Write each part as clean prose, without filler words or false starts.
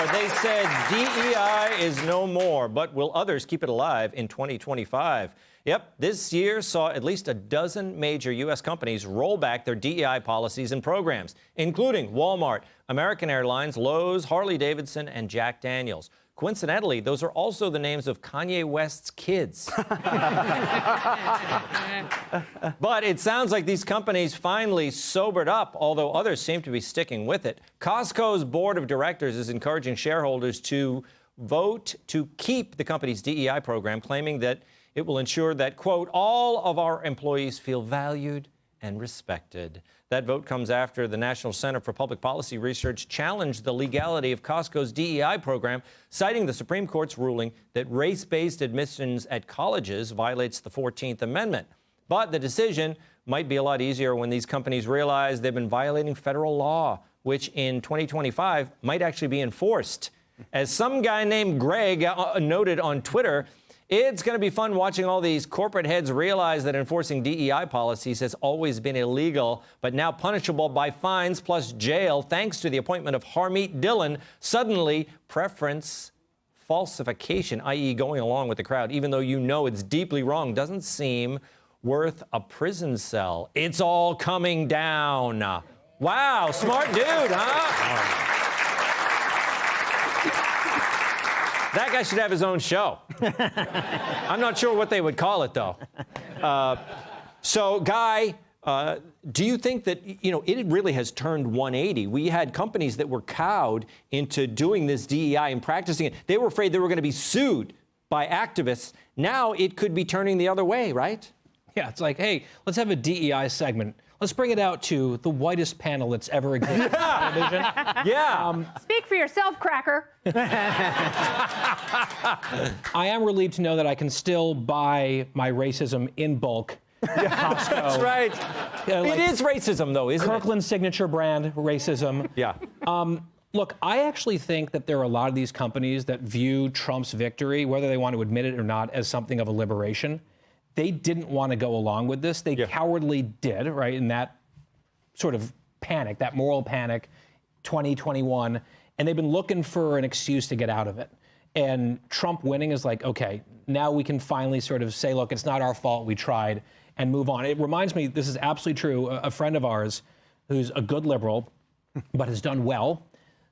more. They said DEI is no more, but will others keep it alive in 2025? Yep, this year saw at least a dozen major U.S. companies roll back their DEI policies and programs, including Walmart, American Airlines, Lowe's, Harley-Davidson, and Jack Daniels. Coincidentally, those are also the names of Kanye West's kids. But it sounds like these companies finally sobered up, although others seem to be sticking with it. Costco's board of directors is encouraging shareholders to vote to keep the company's DEI program, claiming that it will ensure that, quote, all of our employees feel valued and respected. That vote comes after the National Center for Public Policy Research challenged the legality of Costco's DEI program, citing the Supreme Court's ruling that race-based admissions at colleges violates the 14th Amendment. But the decision might be a lot easier when these companies realize they've been violating federal law, which in 2025 might actually be enforced. As some guy named Greg noted on Twitter, it's going to be fun watching all these corporate heads realize that enforcing DEI policies has always been illegal, but now punishable by fines plus jail, thanks to the appointment of Harmeet Dillon. Suddenly, preference falsification, i.e. going along with the crowd, even though you know it's deeply wrong, doesn't seem worth a prison cell. It's all coming down. Wow, smart dude, huh? That guy should have his own show. I'm not sure what they would call it, though. So, Guy, do you think that, it really has turned 180? We had companies that were cowed into doing this DEI and practicing it. They were afraid they were going to be sued by activists. Now it could be turning the other way, right? Yeah, it's like, hey, let's have a DEI segment. Let's bring it out to the whitest panel that's ever existed on television. Yeah. Speak for yourself, Cracker. I am relieved to know that I can still buy my racism in bulk at Costco. That's right. It is racism, though, isn't Kirkland signature brand racism. Yeah. Look, I actually think that there are a lot of these companies that view Trump's victory, whether they want to admit it or not, as something of a liberation. They didn't want to go along with this. They cowardly did, right, in that sort of panic, that moral panic, 2021, and they've been looking for an excuse to get out of it. And Trump winning is like, okay, now we can finally sort of say, look, it's not our fault, we tried, and move on. It reminds me, this is absolutely true, a friend of ours who's a good liberal, but has done well,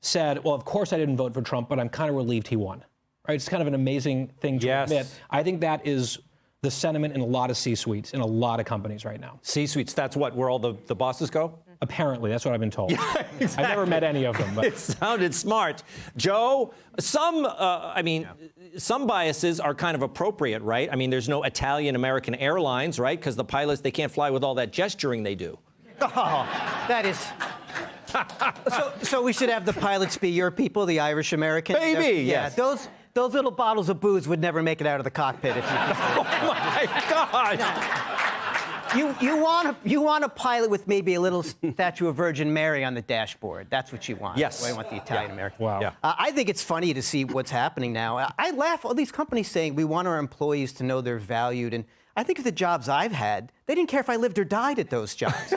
said, well, of course I didn't vote for Trump, but I'm kind of relieved he won. Right? It's kind of an amazing thing to admit. I think that is the sentiment in a lot of C-suites, in a lot of companies right now. C-suites, that's what, where all the bosses go? Apparently, that's what I've been told. Yeah, exactly. I've never met any of them. But. It sounded smart. Joe, some biases are kind of appropriate, right? I mean, there's no Italian American Airlines, right? Because the pilots, they can't fly with all that gesturing they do. Oh, that is... so we should have the pilots be your people, the Irish Americans? Maybe, yes. Yeah, those little bottles of booze would never make it out of the cockpit if you... Oh, my God! No. You want a pilot with maybe a little statue of Virgin Mary on the dashboard. That's what you want. Yes. I want the Italian American. Wow. Yeah. I think it's funny to see what's happening now. I laugh, all these companies saying we want our employees to know they're valued. And I think of the jobs I've had, they didn't care if I lived or died at those jobs.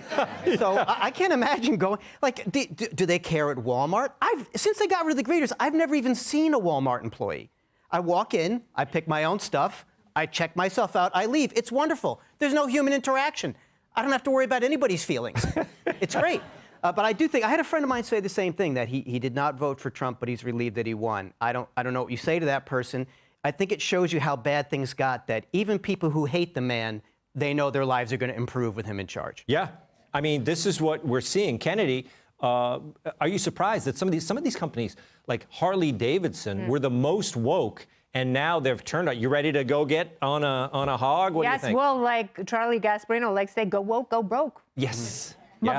So I can't imagine going, like, do they care at Walmart? Since they got rid of the greeters, I've never even seen a Walmart employee. I walk in, I pick my own stuff, I check myself out, I leave. It's wonderful. There's no human interaction. I don't have to worry about anybody's feelings. It's great. But I do think, I had a friend of mine say the same thing, that he did not vote for Trump, but he's relieved that he won. I don't know what you say to that person. I think it shows you how bad things got, that even people who hate the man, they know their lives are going to improve with him in charge. Yeah. I mean, this is what we're seeing. Kennedy, are you surprised that some of these companies, like Harley-Davidson, were the most woke, and now they've turned out? You ready to go get on a hog? What do you think? Yes, well, like Charlie Gasparino likes to say, go woke, go broke. Yes. Yeah.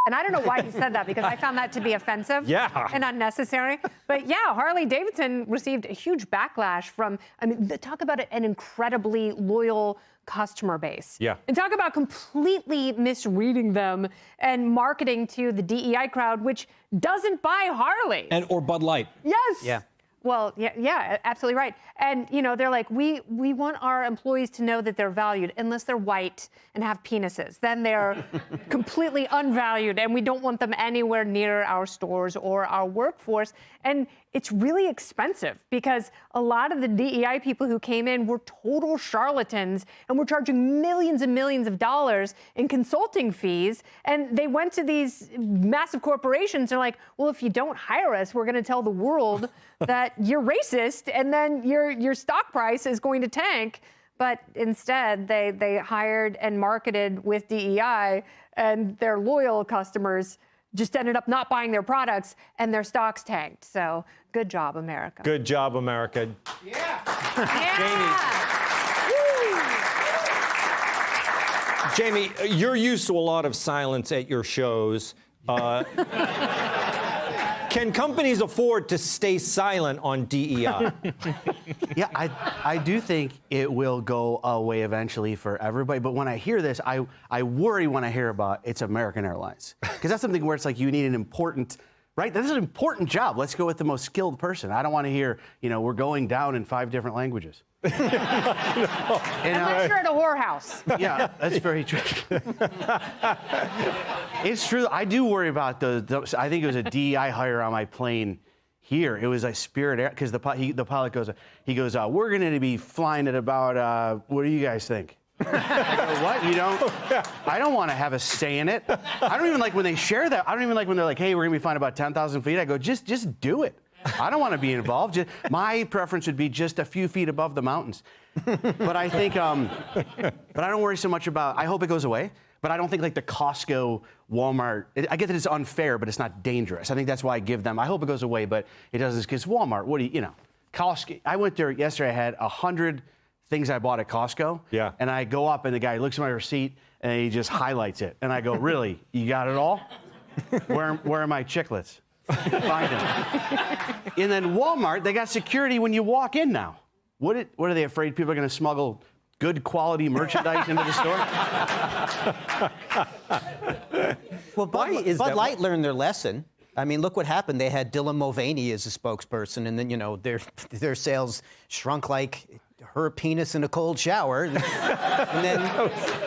And I don't know why he said that, because I found that to be offensive and unnecessary. But yeah, Harley-Davidson received a huge backlash from, talk about an incredibly loyal customer base. Yeah. And talk about completely misreading them and marketing to the DEI crowd, which doesn't buy Harley. Or Bud Light. Yes. Yeah. Well, yeah, absolutely right. And, they're like, we want our employees to know that they're valued unless they're white and have penises. Then they're completely unvalued, and we don't want them anywhere near our stores or our workforce. And it's really expensive because a lot of the DEI people who came in were total charlatans and were charging millions and millions of dollars in consulting fees. And they went to these massive corporations and are like, well, if you don't hire us, we're going to tell the world that you're racist, and then your stock price is going to tank. But instead, they hired and marketed with DEI, and their loyal customers just ended up not buying their products, and their stocks tanked. So good job, America. Good job, America. Yeah. Jamie, you're used to a lot of silence at your shows. Can companies afford to stay silent on DEI? Yeah, I do think it will go away eventually for everybody. But when I hear this, I worry when I hear about it's American Airlines. Because that's something where it's like you need an important, right? That's an important job. Let's go with the most skilled person. I don't want to hear, we're going down in 5 different languages. Unless you're at a whorehouse. Yeah, that's very true. It's true. I do worry about I think it was a DEI hire on my plane here. It was a Spirit Air, because the pilot goes, we're going to be flying at about, what do you guys think? I go, what? You don't? I don't want to have a say in it. I don't even like when they share that. I don't even like when they're like, hey, we're going to be flying about 10,000 feet. I go, just do it. I don't want to be involved. My preference would be just a few feet above the mountains. But I think, but I don't worry so much about, I hope it goes away, but I don't think like the Costco, Walmart, I get that it's unfair, but it's not dangerous. I think that's why I give them, I hope it goes away, but it doesn't, because Walmart, Costco, I went there yesterday, I had 100 things I bought at Costco. Yeah. And I go up and the guy looks at my receipt and he just highlights it. And I go, really? You got it all? Where are my chiclets? Find them. And then Walmart, they got security when you walk in now. What are they afraid people are going to smuggle good quality merchandise into the store? Well, Bud Light learned their lesson. I mean, look what happened. They had Dylan Mulvaney as a spokesperson, and then their sales shrunk like her penis in a cold shower. And then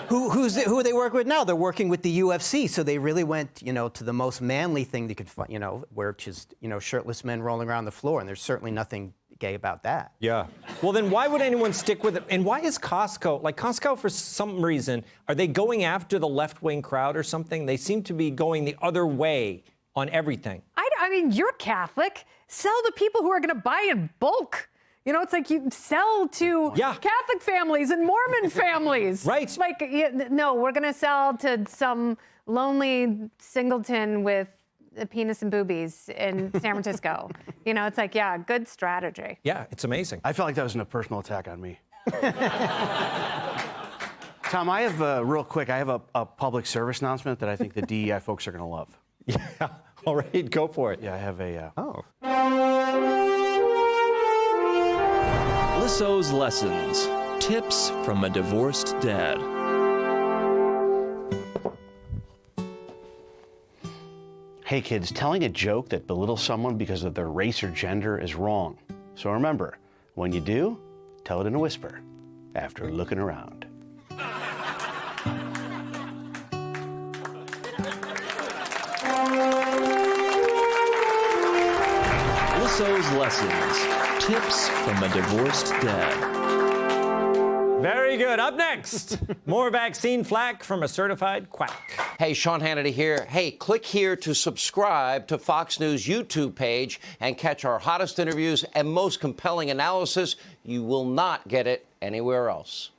who they work with now? They're working with the UFC, so they really went, to the most manly thing they could find, which is, shirtless men rolling around the floor, and there's certainly nothing gay about that. Yeah. Well, then why would anyone stick with it? And why is Costco, for some reason, are they going after the left-wing crowd or something? They seem to be going the other way on everything. I mean, you're Catholic. Sell to people who are going to buy in bulk. It's like you sell to Catholic families and Mormon families. Right. Like, no, we're going to sell to some lonely singleton with a penis and boobies in San Francisco. It's like, yeah, good strategy. Yeah, it's amazing. I felt like that was a personal attack on me. Tom, I have, real quick, I have a public service announcement that I think the DEI folks are going to love. Yeah, all right, go for it. Yeah, I have a... Lisso's Lessons. Tips from a divorced dad. Hey kids, telling a joke that belittles someone because of their race or gender is wrong. So remember, when you do, tell it in a whisper after looking around. Lisso's Lessons. Tips from a divorced dad. Very good. Up next, more vaccine flack from a certified quack. Hey, Sean Hannity here. Hey, click here to subscribe to Fox News YouTube page and catch our hottest interviews and most compelling analysis. You will not get it anywhere else.